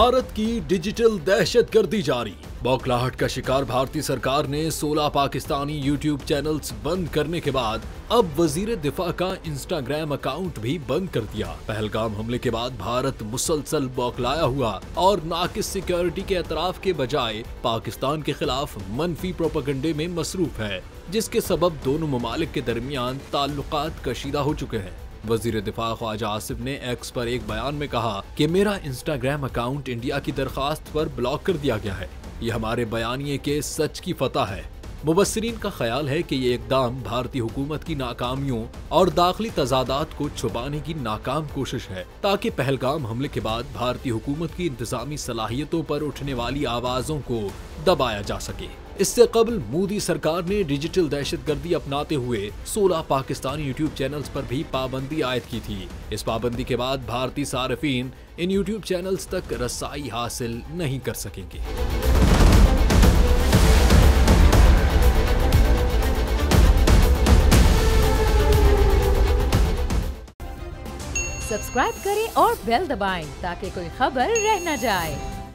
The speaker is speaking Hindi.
भारत की डिजिटल दहशतगर्दी जारी। बौखलाहट का शिकार भारतीय सरकार ने 16 पाकिस्तानी यूट्यूब चैनल्स बंद करने के बाद अब वजीर दिफा का इंस्टाग्राम अकाउंट भी बंद कर दिया। पहलगाम हमले के बाद भारत मुसलसल बौखलाया हुआ और नाकिस सिक्योरिटी के एतराफ के बजाय पाकिस्तान के खिलाफ मनफी प्रोपेगेंडे में मसरूफ है, जिसके सबब दोनों ममालिक के दरमियान ताल्लुकात कशीदा हो चुके हैं। वजीर दिफा ख्वाजा आसिफ ने एक्स पर एक बयान में कहा कि मेरा इंस्टाग्राम अकाउंट इंडिया की दरखास्त पर ब्लॉक कर दिया गया है। ये हमारे बयानिए के सच की फतह है। मुबस्सिरीन का ख्याल है कि ये इकदाम भारतीय हुकूमत की नाकामियों और दाखिली तजादात को छुपाने की नाकाम कोशिश है, ताकि पहलगाम हमले के बाद भारतीय हुकूमत की इंतजामी सलाहियतों पर उठने वाली आवाजों को दबाया जा सके। इससे कबल मोदी सरकार ने डिजिटल दहशतगर्दी अपनाते हुए 16 पाकिस्तानी यूट्यूब चैनल्स पर भी पाबंदी आयद की थी। इस पाबंदी के बाद भारतीय सार्फिन इन यूट्यूब चैनल्स तक रसाई हासिल नहीं कर सकेंगे। सब्सक्राइब करें और बेल दबाएं ताकि कोई खबर रह न जाए।